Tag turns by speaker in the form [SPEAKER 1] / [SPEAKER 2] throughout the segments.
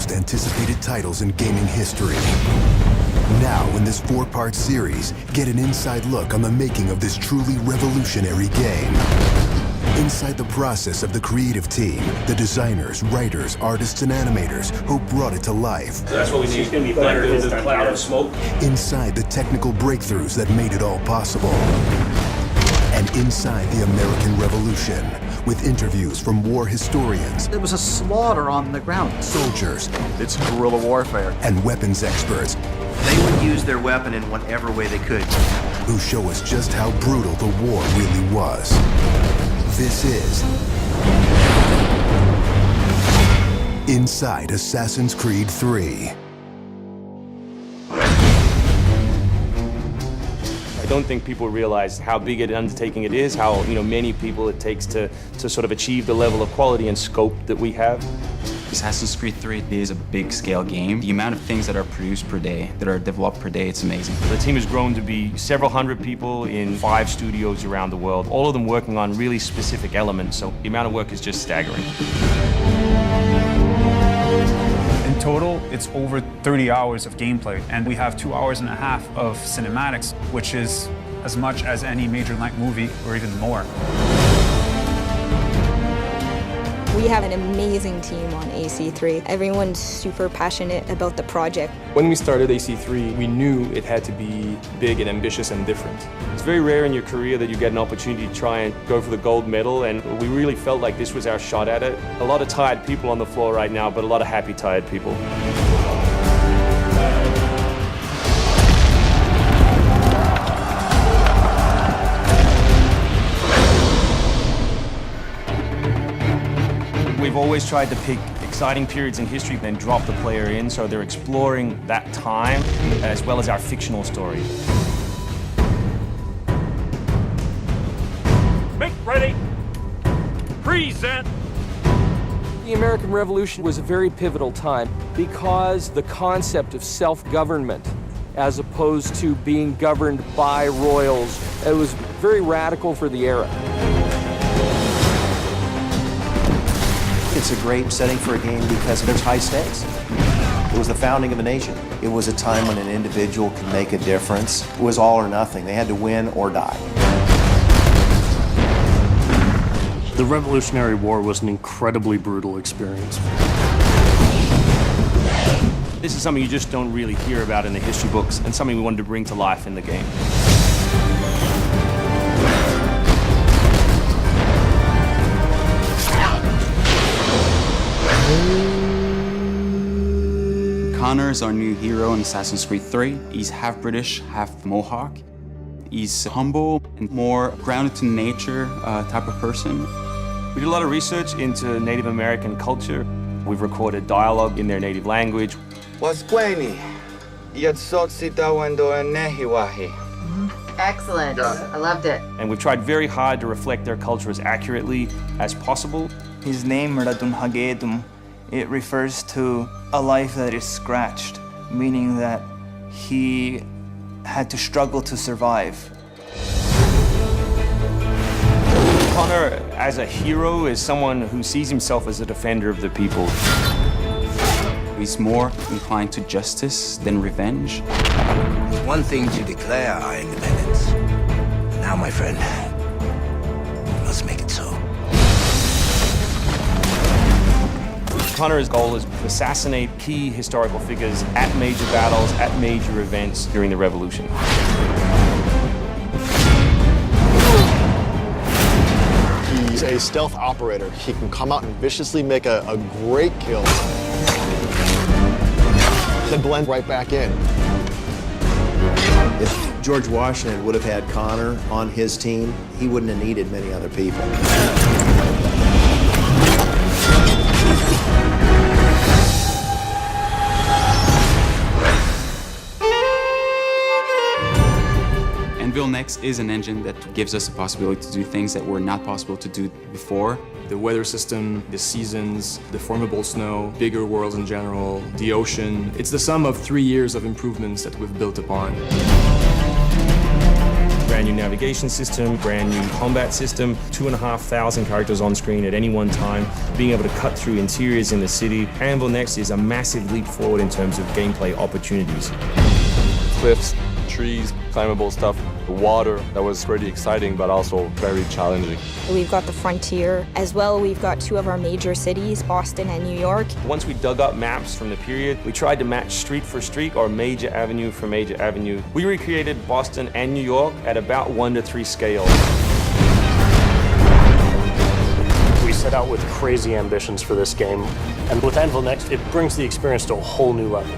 [SPEAKER 1] most anticipated titles in gaming history. Now, in this 4-part series, get an inside look on the making of this truly revolutionary game. Inside the process of the creative team, the designers, writers, artists, and animators who brought it to life.
[SPEAKER 2] So that's what we need. It's going to be better this time. Cloud of smoke.
[SPEAKER 1] Inside the technical breakthroughs that made it all possible. And inside the American Revolution, with interviews from war historians.
[SPEAKER 3] There was a slaughter on the ground.
[SPEAKER 1] Soldiers.
[SPEAKER 4] It's guerrilla warfare.
[SPEAKER 1] And weapons experts.
[SPEAKER 5] They would use their weapon in whatever way they could.
[SPEAKER 1] Who show us just how brutal the war really was. This is Inside Assassin's Creed 3.
[SPEAKER 2] I don't think people realize how big an undertaking it is, how many people it takes to sort of achieve the level of quality and scope that we have.
[SPEAKER 6] Assassin's Creed 3 is a big-scale game. The amount of things that are produced per day, that are developed per day, it's amazing.
[SPEAKER 2] The team has grown to be several hundred people in 5 studios around the world, all of them working on really specific elements, so the amount of work is just staggering.
[SPEAKER 7] In total, it's over 30 hours of gameplay, and we have 2.5 hours of cinematics, which is as much as any major length movie, or even more.
[SPEAKER 8] We have an amazing team on AC3. Everyone's super passionate about the project.
[SPEAKER 4] When we started AC3, we knew it had to be big and ambitious and different.
[SPEAKER 2] It's very rare in your career that you get an opportunity to try and go for the gold medal, and we really felt like this was our shot at it. A lot of tired people on the floor right now, but a lot of happy, tired people. We've always tried to pick exciting periods in history, then drop the player in, so they're exploring that time as well as our fictional story.
[SPEAKER 9] Make ready. Present.
[SPEAKER 10] The American Revolution was a very pivotal time because the concept of self-government, as opposed to being governed by royals, it was very radical for the era.
[SPEAKER 5] It's a great setting for a game because there's high stakes. It was the founding of a nation. It was a time when an individual could make a difference. It was all or nothing. They had to win or die.
[SPEAKER 11] The Revolutionary War was an incredibly brutal experience.
[SPEAKER 2] This is something you just don't really hear about in the history books, and something we wanted to bring to life in the game.
[SPEAKER 6] Connor is our new hero in Assassin's Creed 3. He's half British, half Mohawk. He's humble and more grounded to nature type of person.
[SPEAKER 2] We did a lot of research into Native American culture. We've recorded dialogue in their native language.
[SPEAKER 12] Excellent. I loved it.
[SPEAKER 2] And we've tried very hard to reflect their culture as accurately as possible.
[SPEAKER 13] His name, Radun Hagedum, it refers to a life that is scratched, meaning that he had to struggle to survive.
[SPEAKER 2] Connor, as a hero, is someone who sees himself as a defender of the people.
[SPEAKER 6] He's more inclined to justice than revenge.
[SPEAKER 14] It's one thing to declare our independence. Now, my friend, we must make it so.
[SPEAKER 2] Connor's goal is to assassinate key historical figures at major battles, at major events during the Revolution.
[SPEAKER 15] He's a stealth operator. He can come out and viciously make a great kill, then blend right back in.
[SPEAKER 5] If George Washington would have had Connor on his team, he wouldn't have needed many other people.
[SPEAKER 6] Anvil Next is an engine that gives us the possibility to do things that were not possible to do before.
[SPEAKER 4] The weather system, the seasons, the formable snow, bigger worlds in general, the ocean. It's the sum of 3 years of improvements that we've built upon.
[SPEAKER 2] Brand new new navigation system, brand new combat system, 2,500 characters on screen at any one time, being able to cut through interiors in the city. Anvil Next is a massive leap forward in terms of gameplay opportunities.
[SPEAKER 16] Cliffs, trees, climbable stuff, the water, that was pretty exciting but also very challenging.
[SPEAKER 8] We've got the frontier as well. We've got two of our major cities, Boston and New York.
[SPEAKER 2] Once we dug up maps from the period, we tried to match street for street or major avenue for major avenue. We recreated Boston and New York at about 1:3 scale.
[SPEAKER 11] We set out with crazy ambitions for this game, and with Anvil Next, it brings the experience to a whole new level.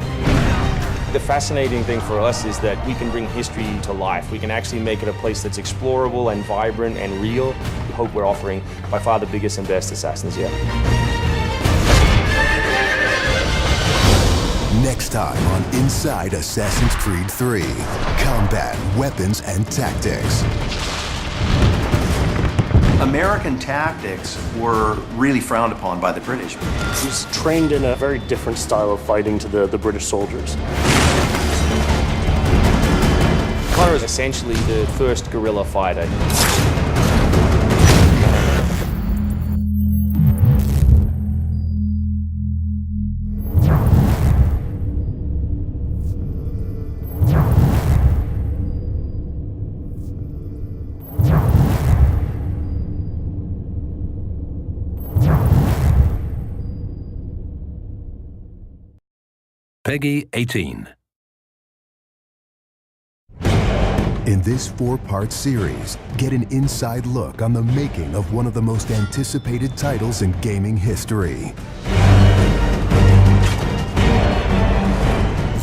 [SPEAKER 2] The fascinating thing for us is that we can bring history to life. We can actually make it a place that's explorable and vibrant and real. We hope we're offering by far the biggest and best Assassins yet.
[SPEAKER 1] Next time on Inside Assassin's Creed 3, combat, weapons, and tactics.
[SPEAKER 5] American tactics were really frowned upon by the British.
[SPEAKER 11] He was trained in a very different style of fighting to the British soldiers.
[SPEAKER 2] Connor is essentially the first guerrilla fighter.
[SPEAKER 17] Peggy 18.
[SPEAKER 1] In this 4-part series, get an inside look on the making of one of the most anticipated titles in gaming history.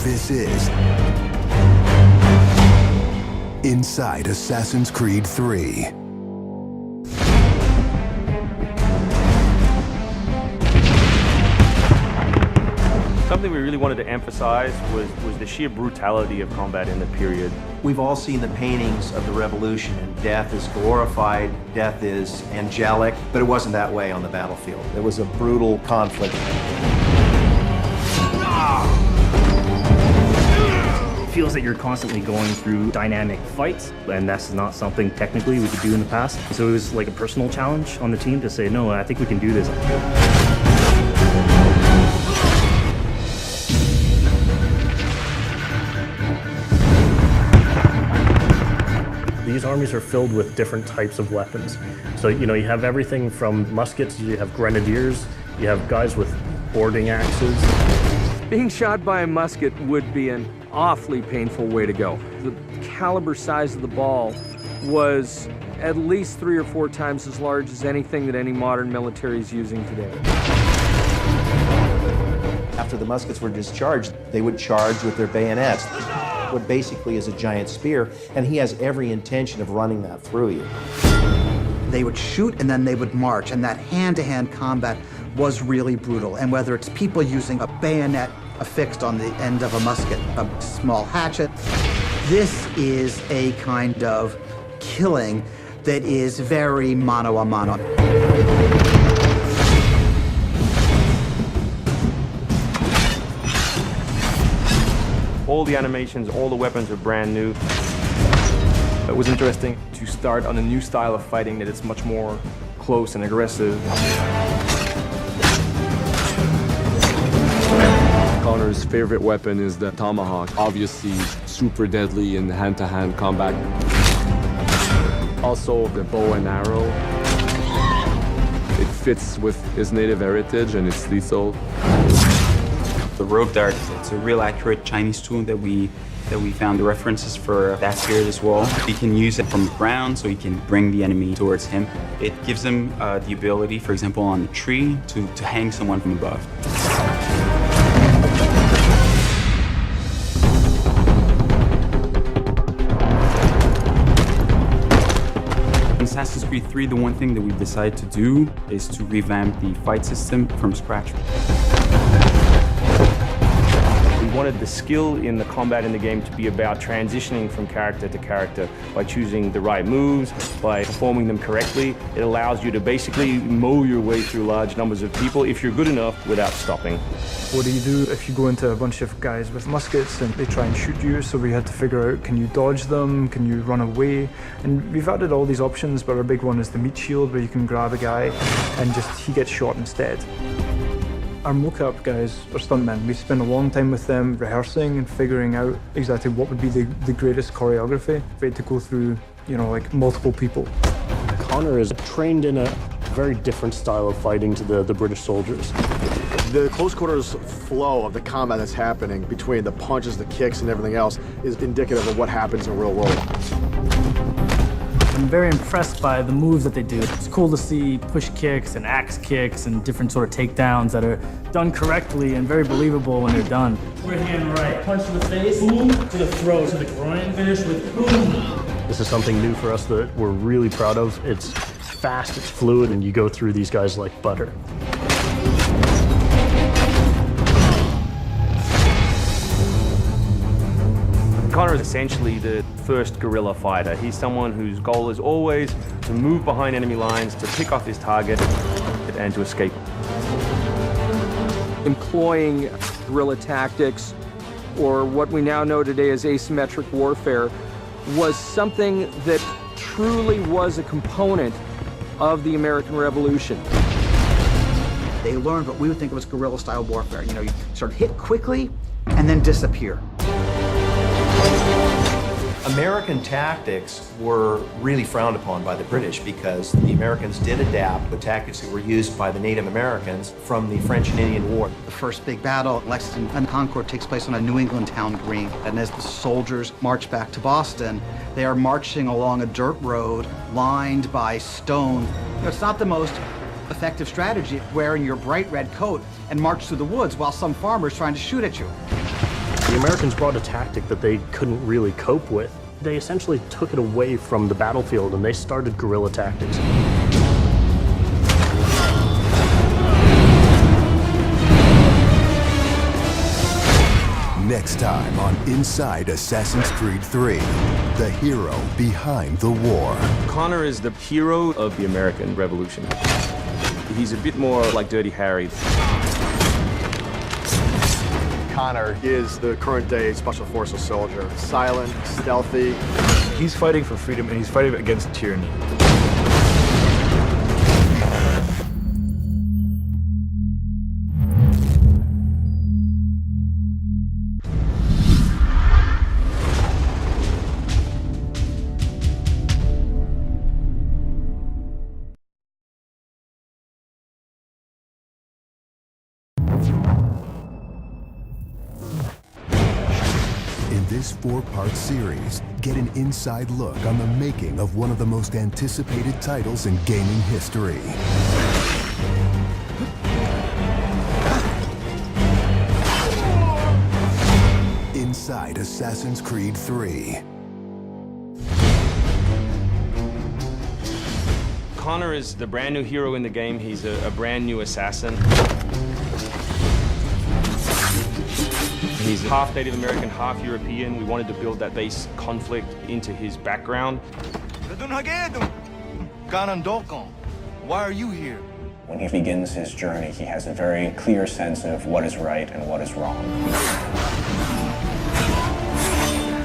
[SPEAKER 1] This is Inside Assassin's Creed 3.
[SPEAKER 2] Something we really wanted to emphasize was the sheer brutality of combat in the period.
[SPEAKER 5] We've all seen the paintings of the Revolution, and death is glorified, death is angelic, but it wasn't that way on the battlefield. It was a brutal conflict.
[SPEAKER 18] It feels that you're constantly going through dynamic fights, and that's not something technically we could do in the past. So it was like a personal challenge on the team to say, no, I think we can do this. These armies are filled with different types of weapons. So, you have everything from muskets, you have grenadiers, you have guys with boarding axes.
[SPEAKER 10] Being shot by a musket would be an awfully painful way to go. The caliber size of the ball was at least 3 or 4 times as large as anything that any modern military is using today.
[SPEAKER 5] After the muskets were discharged, they would charge with their bayonets. What basically is a giant spear, and he has every intention of running that through you.
[SPEAKER 3] They would shoot and then they would march, and that hand-to-hand combat was really brutal. And whether it's people using a bayonet affixed on the end of a musket, a small hatchet, this is a kind of killing that is very mano a mano.
[SPEAKER 2] All the animations, all the weapons were brand new.
[SPEAKER 4] It was interesting to start on a new style of fighting that is much more close and aggressive.
[SPEAKER 16] Connor's favorite weapon is the tomahawk, obviously super deadly in hand-to-hand combat. Also the bow and arrow. It fits with his native heritage and it's lethal.
[SPEAKER 6] The rope dart, it's a real accurate Chinese tool that we found the references for that period as well. He can use it from the ground, so he can bring the enemy towards him. It gives him the ability, for example, on a tree, to hang someone from above. In Assassin's Creed 3, the one thing that we've decided to do is to revamp the fight system from scratch. We
[SPEAKER 2] wanted the skill in the combat in the game to be about transitioning from character to character by choosing the right moves, by performing them correctly. It allows you to basically mow your way through large numbers of people if you're good enough without stopping.
[SPEAKER 17] What do you do if you go into a bunch of guys with muskets and they try and shoot you? So we had to figure out, can you dodge them? Can you run away? And we've added all these options, but our big one is the meat shield, where you can grab a guy and he gets shot instead. Our mocap guys are stuntmen. We spend a long time with them rehearsing and figuring out exactly what would be the greatest choreography. We had to go through, like multiple people.
[SPEAKER 18] Connor is trained in a very different style of fighting to the British soldiers.
[SPEAKER 15] The close quarters flow of the combat that's happening between the punches, the kicks, and everything else is indicative of what happens in the real world.
[SPEAKER 19] I'm very impressed by the moves that they do. It's cool to see push kicks and axe kicks and different sort of takedowns that are done correctly and very believable when they're done.
[SPEAKER 20] Right hand right, punch to the face, boom, to the throat, to the groin, finish with boom.
[SPEAKER 18] This is something new for us that we're really proud of. It's fast, it's fluid, and you go through these guys like butter.
[SPEAKER 2] Connor is essentially the first guerrilla fighter. He's someone whose goal is always to move behind enemy lines, to pick off his target, and to escape.
[SPEAKER 10] Employing guerrilla tactics, or what we now know today as asymmetric warfare, was something that truly was a component of the American Revolution.
[SPEAKER 3] They learned what we would think of as guerrilla-style warfare. You sort of hit quickly and then disappear.
[SPEAKER 5] American tactics were really frowned upon by the British because the Americans did adapt the tactics that were used by the Native Americans from the French and Indian War.
[SPEAKER 3] The first big battle, Lexington and Concord, takes place on a New England town green. And as the soldiers march back to Boston, they are marching along a dirt road lined by stone. It's not the most effective strategy, wearing your bright red coat and march through the woods while some farmer's trying to shoot at you.
[SPEAKER 18] The Americans brought a tactic that they couldn't really cope with. They essentially took it away from the battlefield and they started guerrilla tactics.
[SPEAKER 1] Next time on Inside Assassin's Creed 3, the hero behind the war.
[SPEAKER 2] Connor is the hero of the American Revolution. He's a bit more like Dirty Harry.
[SPEAKER 15] Connor is the current day Special Forces soldier. Silent, stealthy.
[SPEAKER 17] He's fighting for freedom and he's fighting against tyranny.
[SPEAKER 1] In this 4-part series, get an inside look on the making of one of the most anticipated titles in gaming history. Inside Assassin's Creed 3.
[SPEAKER 2] Connor is the brand new hero in the game. He's a brand new assassin. He's half Native American, half European. We wanted to build that base conflict into his background.
[SPEAKER 14] Why are you here? When he begins his journey, he has a very clear sense of what is right and what is wrong.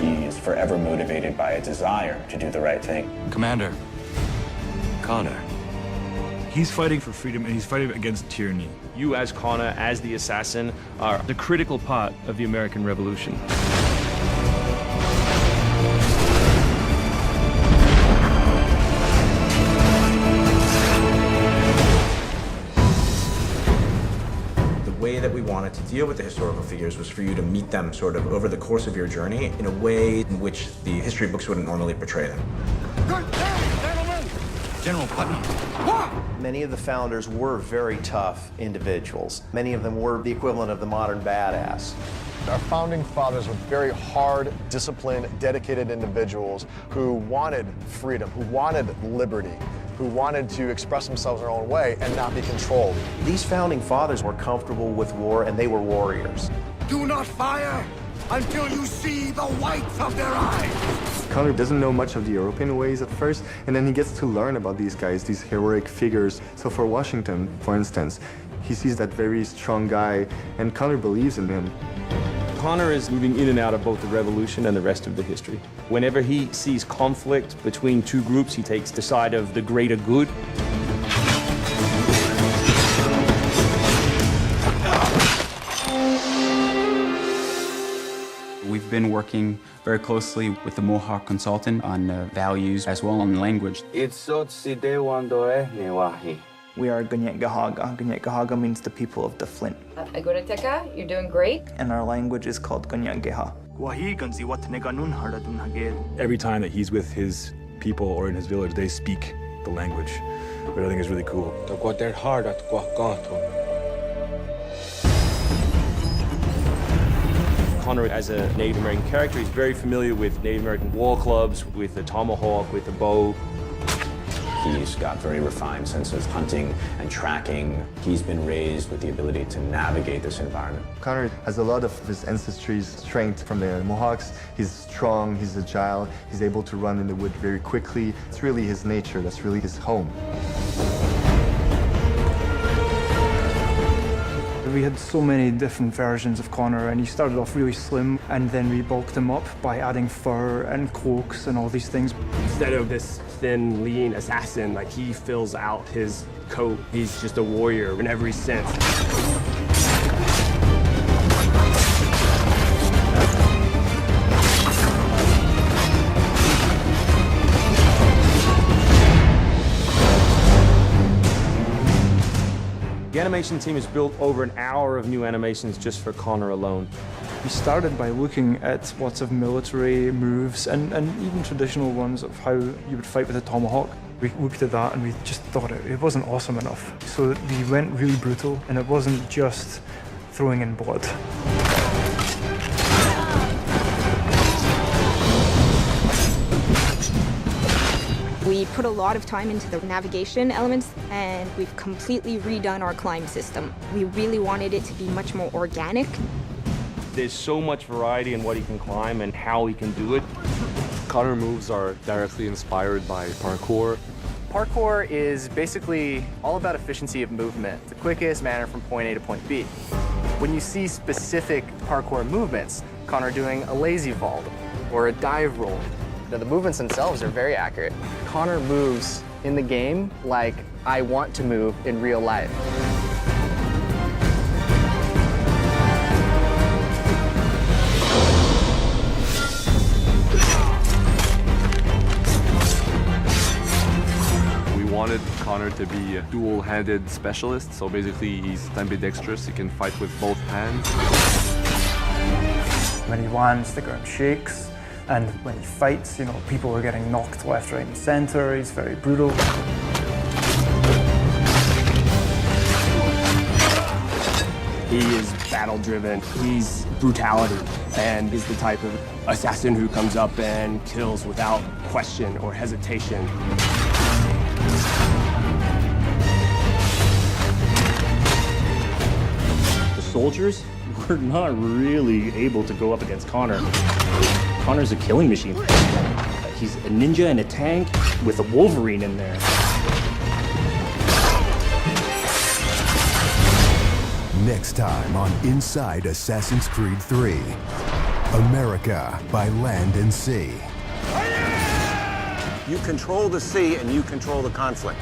[SPEAKER 14] He is forever motivated by a desire to do the right thing.
[SPEAKER 17] Commander, Connor. He's fighting for freedom and he's fighting against tyranny.
[SPEAKER 2] You as Connor, as the assassin, are the critical part of the American Revolution.
[SPEAKER 21] The way that we wanted to deal with the historical figures was for you to meet them sort of over the course of your journey in a way in which the history books wouldn't normally portray them.
[SPEAKER 5] General Putnam. Many of the founders were very tough individuals. Many of them were the equivalent of the modern badass.
[SPEAKER 15] Our founding fathers were very hard, disciplined, dedicated individuals who wanted freedom, who wanted liberty, who wanted to express themselves their own way and not be controlled.
[SPEAKER 5] These founding fathers were comfortable with war and they were warriors.
[SPEAKER 7] Do not fire until you see the whites of their eyes.
[SPEAKER 4] Connor doesn't know much of the European ways at first, and then he gets to learn about these guys, these heroic figures. So for Washington, for instance, he sees that very strong guy, and Connor believes in him.
[SPEAKER 2] Connor is moving in and out of both the Revolution and the rest of the history. Whenever he sees conflict between two groups, he takes the side of the greater good.
[SPEAKER 6] We've been working very closely with the Mohawk consultant on values as well on language.
[SPEAKER 13] We are Gunyet Gahaga. Gunyet Gahaga means the people of the Flint.
[SPEAKER 12] Agurateka, you're doing great.
[SPEAKER 13] And our language is called Gunyet Geha.
[SPEAKER 22] Every time that he's with his people or in his village, they speak the language, which I think is really cool.
[SPEAKER 2] Connor, as a Native American character, is very familiar with Native American war clubs, with the tomahawk, with the bow.
[SPEAKER 14] He's got very refined sense of hunting and tracking. He's been raised with the ability to navigate this environment.
[SPEAKER 4] Connor has a lot of his ancestry's strength from the Mohawks. He's strong, he's agile, he's able to run in the wood very quickly. It's really his nature, that's really his home.
[SPEAKER 17] We had so many different versions of Connor, and he started off really slim, and then we bulked him up by adding fur and cloaks and all these things.
[SPEAKER 23] Instead of this thin, lean assassin, like he fills out his coat. He's just a warrior in every sense.
[SPEAKER 2] The animation team has built over an hour of new animations just for Connor alone.
[SPEAKER 17] We started by looking at lots of military moves and even traditional ones of how you would fight with a tomahawk. We looked at that and we just thought it wasn't awesome enough. So we went really brutal, and it wasn't just throwing in blood.
[SPEAKER 8] We put a lot of time into the navigation elements, and we've completely redone our climb system. We really wanted it to be much more organic.
[SPEAKER 2] There's so much variety in what he can climb and how he can do it.
[SPEAKER 16] Connor moves are directly inspired by parkour.
[SPEAKER 24] Parkour is basically all about efficiency of movement, the quickest manner from point A to point B. When you see specific parkour movements, Connor doing a lazy vault or a dive roll, the movements themselves are very accurate. Connor moves in the game like I want to move in real life.
[SPEAKER 16] We wanted Connor to be a dual-handed specialist, so basically he's ambidextrous, he can fight with both hands.
[SPEAKER 17] When he lands, the ground shakes. And when he fights, people are getting knocked left, right, and center. He's very brutal.
[SPEAKER 23] He is battle-driven. He's brutality, and is the type of assassin who comes up and kills without question or hesitation.
[SPEAKER 18] The soldiers were not really able to go up against Connor. Connor's a killing machine. He's a ninja in a tank with a Wolverine in there.
[SPEAKER 1] Next time on Inside Assassin's Creed 3, America by Land and Sea.
[SPEAKER 25] You control the sea and you control the conflict.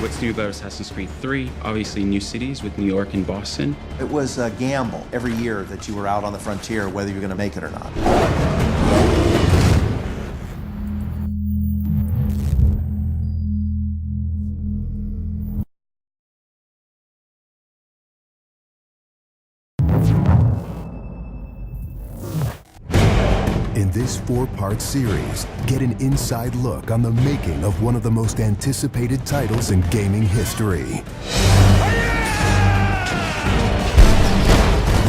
[SPEAKER 6] What's new about Assassin's Creed 3? Obviously new cities with New York and Boston.
[SPEAKER 5] It was a gamble every year that you were out on the frontier, whether you're going to make it or not.
[SPEAKER 1] In this 4-part series, get an inside look on the making of one of the most anticipated titles in gaming history.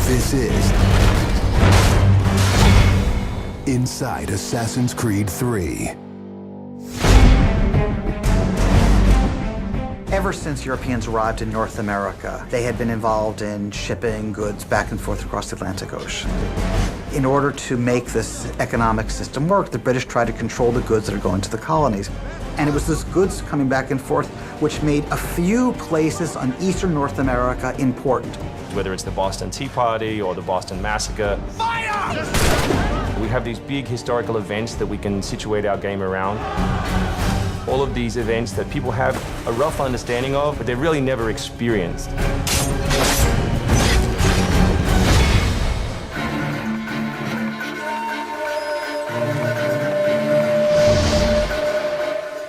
[SPEAKER 1] This is Inside Assassin's Creed 3.
[SPEAKER 3] Ever since Europeans arrived in North America, they had been involved in shipping goods back and forth across the Atlantic Ocean. In order to make this economic system work, the British tried to control the goods that are going to the colonies. And it was those goods coming back and forth which made a few places on eastern North America important.
[SPEAKER 2] Whether it's the Boston Tea Party or the Boston Massacre.
[SPEAKER 7] Fire!
[SPEAKER 2] We have these big historical events that we can situate our game around. All of these events that people have a rough understanding of, but they've really never experienced.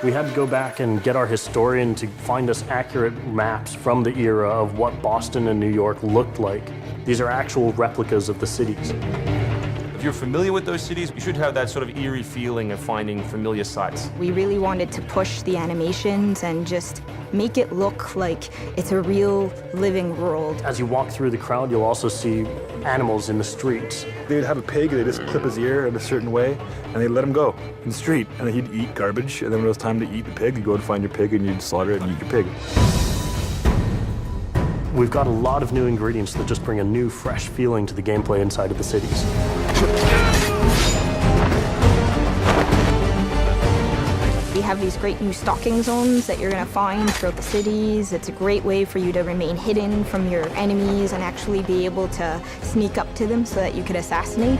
[SPEAKER 9] We had to go back and get our historian to find us accurate maps from the era of what Boston and New York looked like. These are actual replicas of the cities.
[SPEAKER 2] If you're familiar with those cities, you should have that sort of eerie feeling of finding familiar sights.
[SPEAKER 8] We really wanted to push the animations and just make it look like it's a real living world.
[SPEAKER 9] As you walk through the crowd, you'll also see animals in the streets.
[SPEAKER 22] They'd have a pig, they just clip his ear in a certain way, and they'd let him go in the street. And then he'd eat garbage, and then when it was time to eat the pig, you'd go and find your pig, and you'd slaughter it and eat your pig.
[SPEAKER 9] We've got a lot of new ingredients that just bring a new, fresh feeling to the gameplay inside of the cities.
[SPEAKER 8] We have these great new stalking zones that you're going to find throughout the cities. It's a great way for you to remain hidden from your enemies and actually be able to sneak up to them so that you could assassinate.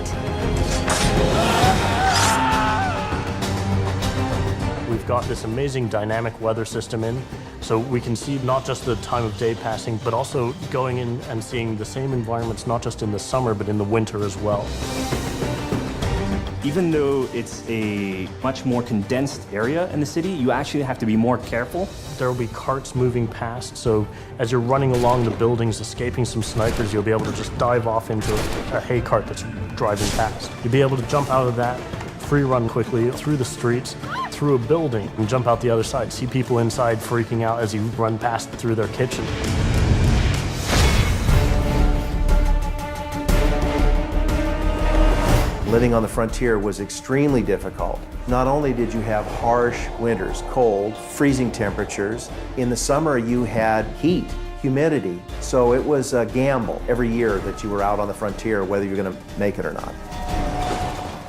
[SPEAKER 9] We've got this amazing dynamic weather system in, so we can see not just the time of day passing, but also going in and seeing the same environments, not just in the summer, but in the winter as well.
[SPEAKER 18] Even though it's a much more condensed area in the city, you actually have to be more careful.
[SPEAKER 9] There will be carts moving past, so as you're running along the buildings, escaping some snipers, you'll be able to just dive off into a hay cart that's driving past. You'll be able to jump out of that, free run quickly through the streets, through a building, and jump out the other side. See people inside freaking out as you run past through their kitchen.
[SPEAKER 5] Living on the frontier was extremely difficult. Not only did you have harsh winters, cold, freezing temperatures, in the summer you had heat, humidity, so it was a gamble every year that you were out on the frontier, whether you're going to make it or not.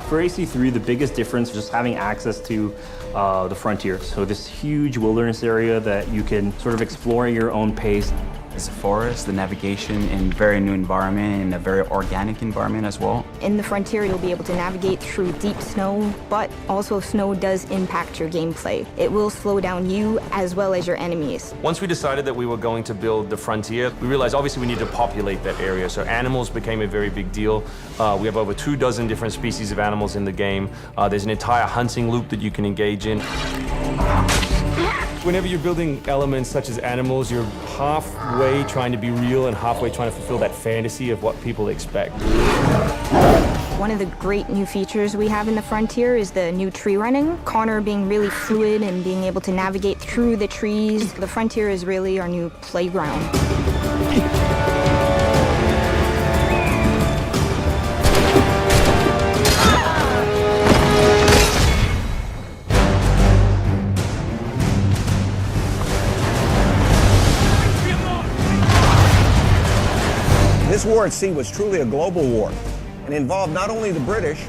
[SPEAKER 18] For AC3, the biggest difference is just having access to the frontier. So this huge wilderness area that you can sort of explore at your own pace.
[SPEAKER 6] It's a forest, the navigation in a very new environment, in a very organic environment as well.
[SPEAKER 8] In the frontier, you'll be able to navigate through deep snow, but also snow does impact your gameplay. It will slow down you as well as your enemies.
[SPEAKER 2] Once we decided that we were going to build the frontier, we realized obviously we need to populate that area. So animals became a very big deal. We have over 24 different species of animals in the game. There's an entire hunting loop that you can engage in. Whenever you're building elements such as animals, you're halfway trying to be real and halfway trying to fulfill that fantasy of what people expect.
[SPEAKER 8] One of the great new features we have in the frontier is the new tree running. Connor being really fluid and being able to navigate through the trees. The frontier is really our new playground.
[SPEAKER 25] This war at sea was truly a global war and involved not only the British,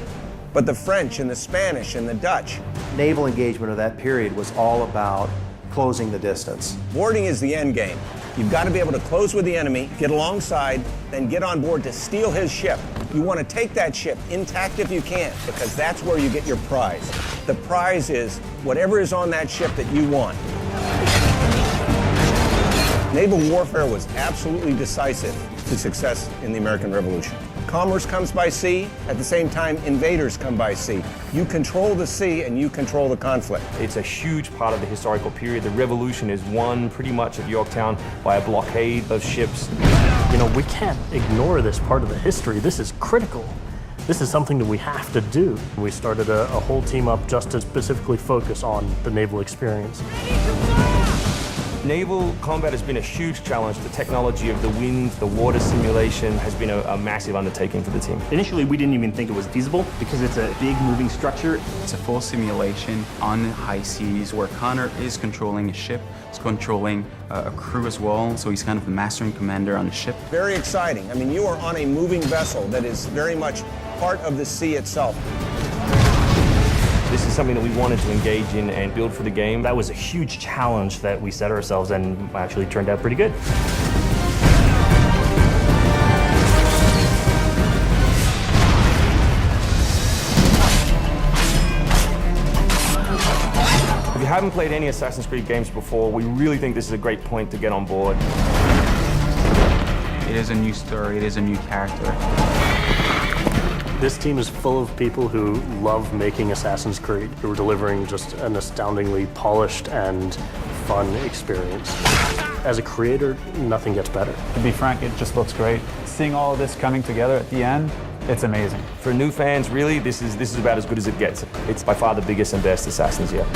[SPEAKER 25] but the French and the Spanish and the Dutch.
[SPEAKER 5] Naval engagement of that period was all about closing the distance.
[SPEAKER 25] Boarding is the end game. You've got to be able to close with the enemy, get alongside, then get on board to steal his ship. You want to take that ship intact if you can, because that's where you get your prize. The prize is whatever is on that ship that you want. Naval warfare was absolutely decisive to success in the American Revolution. Commerce comes by sea, at the same time invaders come by sea. You control the sea and you control the conflict.
[SPEAKER 2] It's a huge part of the historical period. The Revolution is won pretty much at Yorktown by a blockade of ships.
[SPEAKER 9] You know, we can't ignore this part of the history. This is critical. This is something that we have to do. We started a whole team up just to specifically focus on the naval experience.
[SPEAKER 2] Naval combat has been a huge challenge. The technology of the wind, the water simulation has been a massive undertaking for the team.
[SPEAKER 18] Initially, we didn't even think it was feasible because it's a big moving structure.
[SPEAKER 6] It's a full simulation on high seas where Connor is controlling a ship, he's controlling a crew as well, so he's kind of the master and commander on the ship.
[SPEAKER 25] Very exciting. I mean, you are on a moving vessel that is very much part of the sea itself.
[SPEAKER 2] This is something that we wanted to engage in and build for the game.
[SPEAKER 18] That was a huge challenge that we set ourselves and actually turned out pretty good.
[SPEAKER 2] If you haven't played any Assassin's Creed games before, we really think this is a great point to get on board.
[SPEAKER 6] It is a new story, it is a new character.
[SPEAKER 9] This team is full of people who love making Assassin's Creed, who are delivering just an astoundingly polished and fun experience. As a creator, nothing gets better.
[SPEAKER 10] To be frank, it just looks great. Seeing all of this coming together at the end, it's amazing.
[SPEAKER 2] For new fans, really, this is about as good as it gets. It's by far the biggest and best Assassins yet.